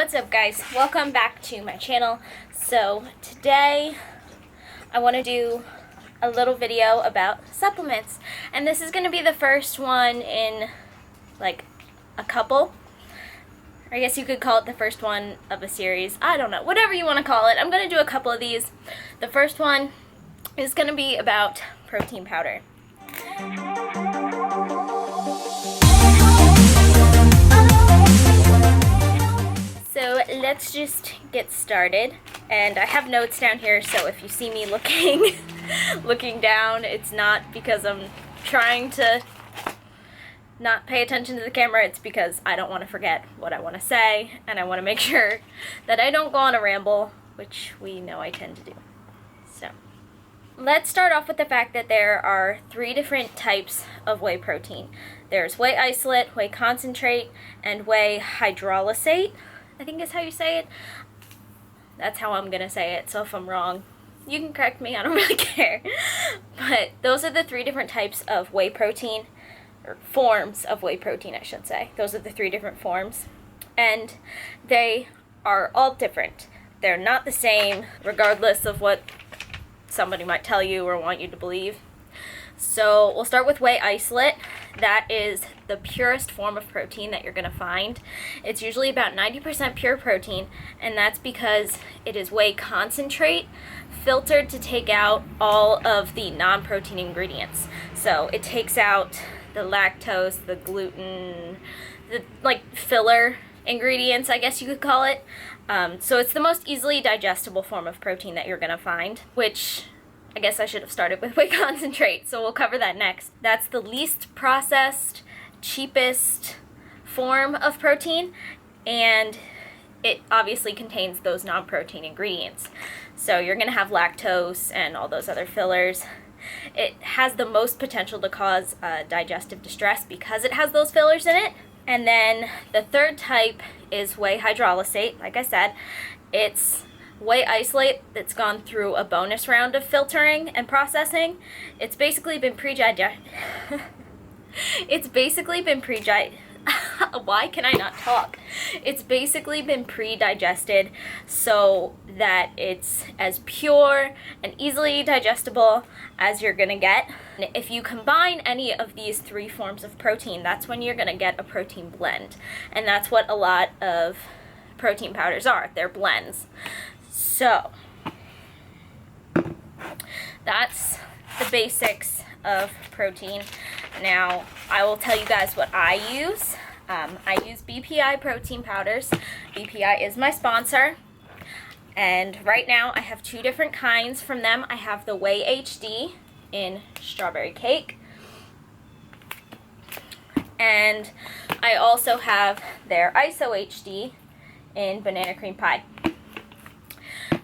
What's up, guys? Welcome back to my channel. So today I want to do a little video about supplements, and this is going to be the first one in like a couple. I guess you could call it the first one of a series. I don't know, whatever you want to call it. I'm going to do a couple of these. The first one is going to be about protein powder. So let's just get started, and I have notes down here, so if you see me looking down, it's not because I'm trying to not pay attention to the camera. It's because I don't want to forget what I want to say, and I want to make sure that I don't go on a ramble, which we know I tend to do. So let's start off with the fact that there are 3 different types of whey protein. There's whey isolate, whey concentrate, and whey hydrolysate, I think is how you say it. That's how I'm gonna say it, so if I'm wrong, you can correct me, I don't really care. But those are the 3 different types of whey protein, or forms of whey protein, I should say. Those are the 3 different forms, and they are all different. They're not the same, regardless of what somebody might tell you or want you to believe. So we'll start with whey isolate. That is the purest form of protein that you're going to find. It's usually about 90% pure protein, and that's because it is whey concentrate filtered to take out all of the non-protein ingredients. So it takes out the lactose, the gluten, the filler ingredients, I guess you could call it. So it's the most easily digestible form of protein that you're going to find, which I guess I should have started with whey concentrate, so we'll cover that next. That's the least processed, cheapest form of protein, and it obviously contains those non-protein ingredients. So you're going to have lactose and all those other fillers. It has the most potential to cause digestive distress because it has those fillers in it. And then the third type is whey hydrolysate. Like I said, it's whey isolate that's gone through a bonus round of filtering and processing. It's basically been why can I not talk? It's basically been pre-digested so that it's as pure and easily digestible as you're gonna get. And if you combine any of these 3 forms of protein, that's when you're gonna get a protein blend. And that's what a lot of protein powders are. They're blends. So that's the basics of protein. Now I will tell you guys what I use. I use BPI protein powders. BPI is my sponsor, and right now I have 2 different kinds from them. I have the Whey HD in strawberry cake, and I also have their ISO HD in banana cream pie.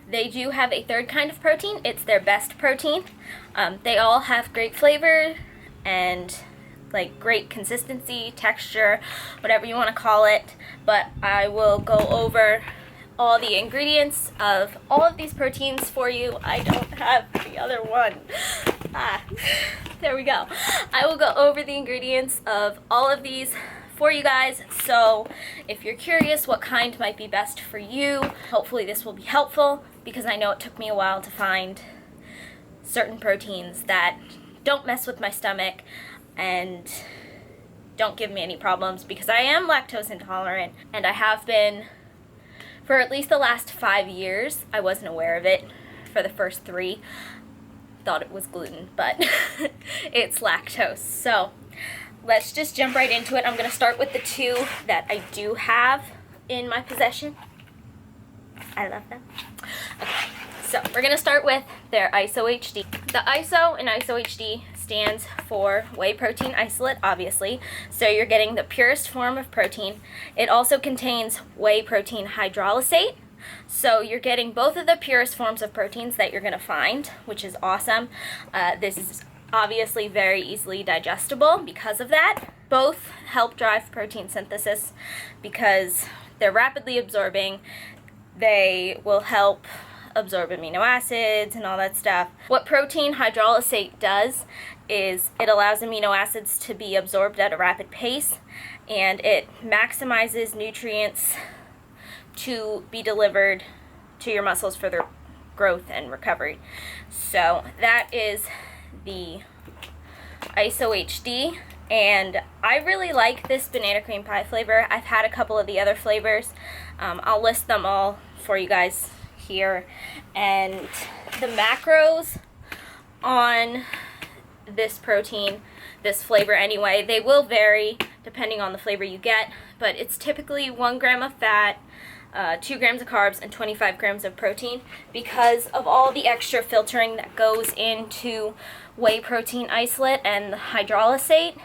They do have a 3rd kind of protein. It's their best protein. They all have great flavor and great consistency, texture, whatever you want to call it. But I will go over all the ingredients of all of these proteins for you. I don't have the other one. There we go. I will go over the ingredients of all of these for you guys, so if you're curious what kind might be best for you, hopefully this will be helpful, because I know it took me a while to find certain proteins that don't mess with my stomach and don't give me any problems, because I am lactose intolerant, and I have been for at least the last 5 years. I wasn't aware of it for the first 3. Thought it was gluten, but it's lactose. So let's just jump right into it. I'm going to start with the 2 that I do have in my possession. I love them. Okay, so we're going to start with their ISO HD. The ISO in ISO HD stands for whey protein isolate, obviously. So you're getting the purest form of protein. It also contains whey protein hydrolysate. So you're getting both of the purest forms of proteins that you're going to find, which is awesome. This is obviously very easily digestible because of that. Both help drive protein synthesis because they're rapidly absorbing. They will help absorb amino acids and all that stuff. What protein hydrolysate does is it allows amino acids to be absorbed at a rapid pace, and it maximizes nutrients to be delivered to your muscles for their growth and recovery. So that is the ISO HD, and I really like this banana cream pie flavor. I've had a couple of the other flavors. I'll list them all for you guys here. And the macros on this protein, this flavor anyway, they will vary depending on the flavor you get, but it's typically 1 gram of fat, 2 grams of carbs, and 25 grams of protein. Because of all the extra filtering that goes into whey protein isolate and the hydrolysate,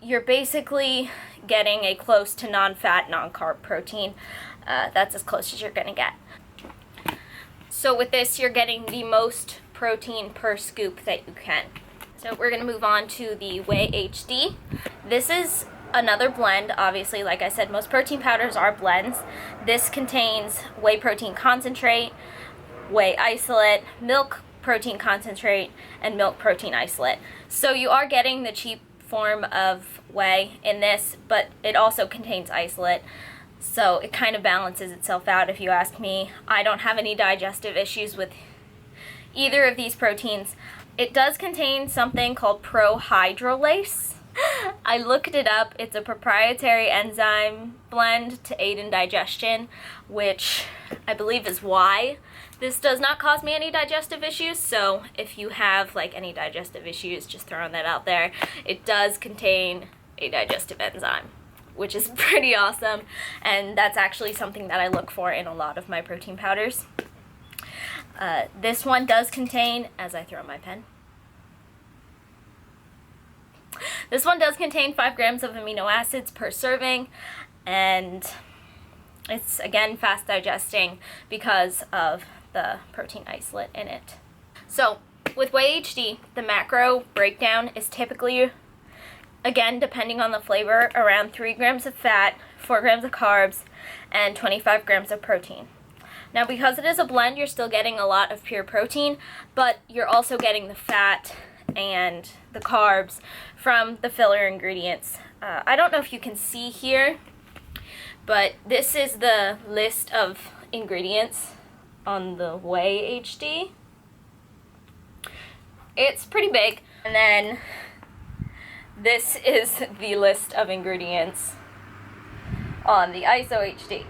you're basically getting a close to non-fat, non-carb protein. That's as close as you're going to get. So with this, you're getting the most protein per scoop that you can. So we're going to move on to the Whey HD. This is another blend. Obviously, like I said, most protein powders are blends. This contains whey protein concentrate, whey isolate, milk protein concentrate, and milk protein isolate. So you are getting the cheap form of whey in this, but it also contains isolate. So it kind of balances itself out, if you ask me. I don't have any digestive issues with either of these proteins. It does contain something called prohydrolase. I looked it up. It's a proprietary enzyme blend to aid in digestion, which I believe is why this does not cause me any digestive issues. So if you have like any digestive issues, just throwing that out there, it does contain a digestive enzyme, which is pretty awesome. And that's actually something that I look for in a lot of my protein powders. This one does contain, as I throw my pen, this one does contain 5 grams of amino acids per serving, and it's again fast digesting because of the protein isolate in it. So with Whey HD, the macro breakdown is typically, again, depending on the flavor, around 3 grams of fat, 4 grams of carbs, and 25 grams of protein. Now, because it is a blend, you're still getting a lot of pure protein, but you're also getting the fat and the carbs from the filler ingredients. I don't know if you can see here, but this is the list of ingredients on the Whey HD. It's pretty big. And then this is the list of ingredients on the ISO HD.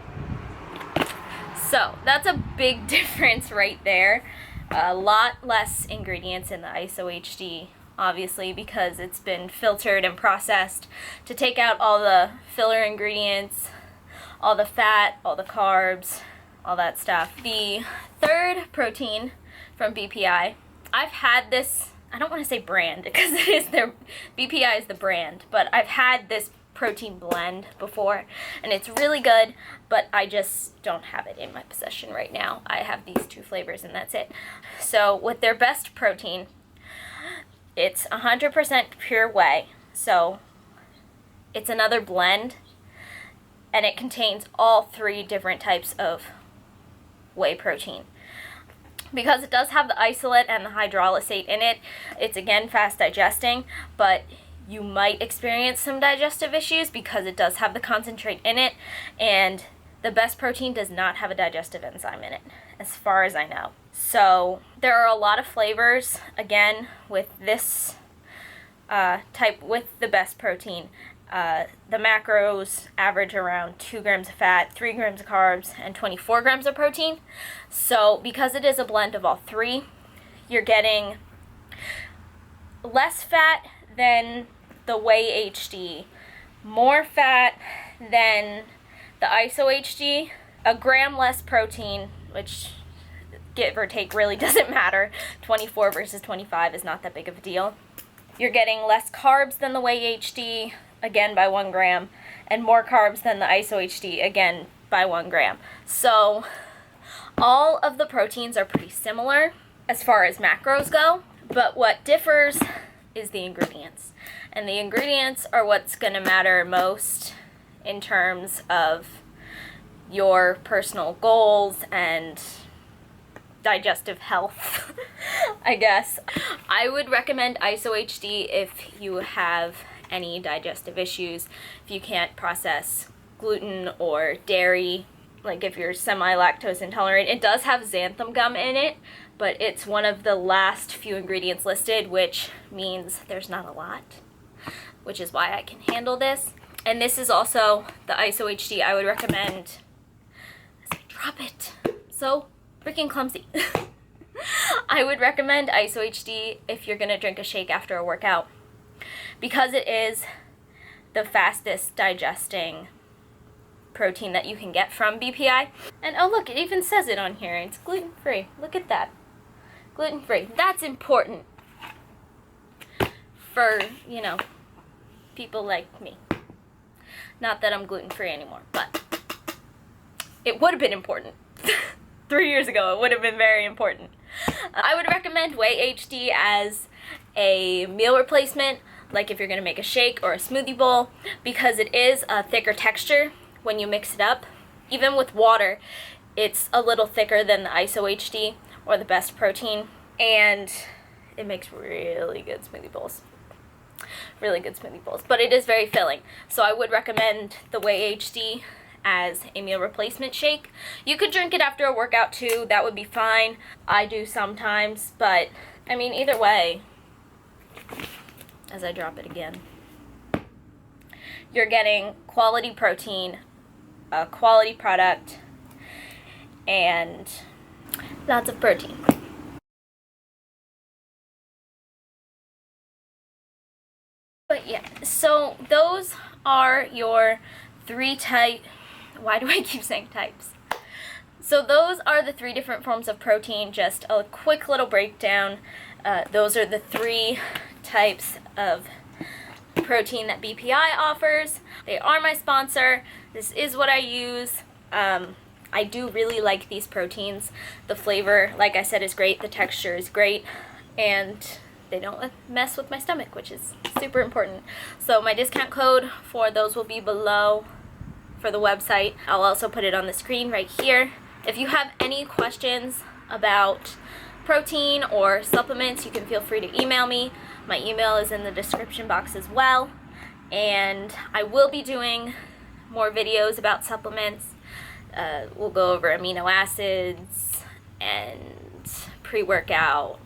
So that's a big difference right there. A lot less ingredients in the ISO HD, obviously, because it's been filtered and processed to take out all the filler ingredients, all the fat, all the carbs, all that stuff. The third protein from BPI, I've had this, I don't want to say brand because it is their, BPI is the brand, but I've had this protein blend before, and it's really good, but I just don't have it in my possession right now. I have these 2 flavors and that's it. So with their best protein, it's 100% pure whey, so it's another blend, and it contains all 3 different types of whey protein. Because it does have the isolate and the hydrolysate in it, it's again fast digesting, but you might experience some digestive issues because it does have the concentrate in it, and the best protein does not have a digestive enzyme in it, as far as I know. So there are a lot of flavors, again, with this type, with the best protein. The macros average around 2 grams of fat, 3 grams of carbs, and 24 grams of protein. So because it is a blend of all 3, you're getting less fat than the Whey HD, more fat than the ISO HD, a gram less protein, which give or take really doesn't matter. 24 versus 25 is not that big of a deal. You're getting less carbs than the Whey HD, again by 1 gram, and more carbs than the ISO HD, again by 1 gram. So all of the proteins are pretty similar as far as macros go, but what differs is the ingredients. And the ingredients are what's going to matter most in terms of your personal goals and digestive health, I guess. I would recommend ISO HD if you have any digestive issues, if you can't process gluten or dairy, like if you're semi-lactose intolerant. It does have xanthan gum in it, but it's one of the last few ingredients listed, which means there's not a lot, which is why I can handle this. And this is also the ISO HD I would recommend. As I drop it, so freaking clumsy. I would recommend ISO HD if you're gonna drink a shake after a workout, because it is the fastest digesting protein that you can get from BPI. And oh look, it even says it on here. It's gluten-free. Look at that. Gluten-free. That's important for, you know, people like me. Not that I'm gluten-free anymore, but it would have been important. 3 years ago, it would have been very important. I would recommend Whey HD as a meal replacement, like if you're going to make a shake or a smoothie bowl, because it is a thicker texture when you mix it up. Even with water, it's a little thicker than the ISO HD or the Best Protein, and it makes really good smoothie bowls. Really good smoothie bowls, but it is very filling. So I would recommend the Whey HD as a meal replacement shake. You could drink it after a workout too, that would be fine. I do sometimes, but I mean, either way, as I drop it again, you're getting quality protein, a quality product, and lots of protein. But yeah, so those are your 3 why do I keep saying types? So those are the 3 different forms of protein. Just a quick little breakdown. Those are the 3 types of protein that BPI offers. They are my sponsor. This is what I use. I do really like these proteins. The flavor, like I said, is great. The texture is great. And they don't mess with my stomach, which is super important. So my discount code for those will be below for the website. I'll also put it on the screen right here. If you have any questions about protein or supplements, you can feel free to email me. My email is in the description box as well. And I will be doing more videos about supplements. We'll go over amino acids and pre-workout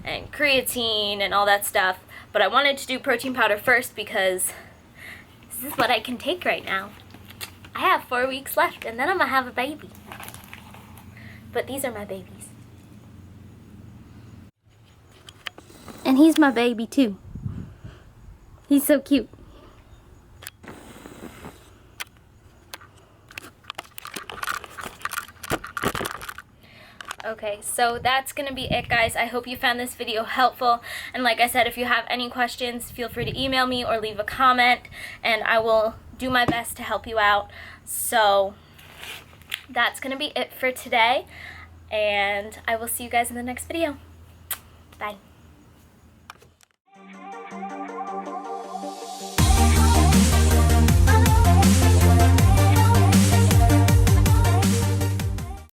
and creatine and all that stuff. But I wanted to do protein powder first because this is what I can take right now. I have 4 weeks left and then I'm gonna have a baby. But these are my babies. And he's my baby too. He's so cute. Okay, so that's gonna be it, guys. I hope you found this video helpful, and like I said, if you have any questions, feel free to email me or leave a comment and I will do my best to help you out. So that's gonna be it for today, and I will see you guys in the next video. Bye.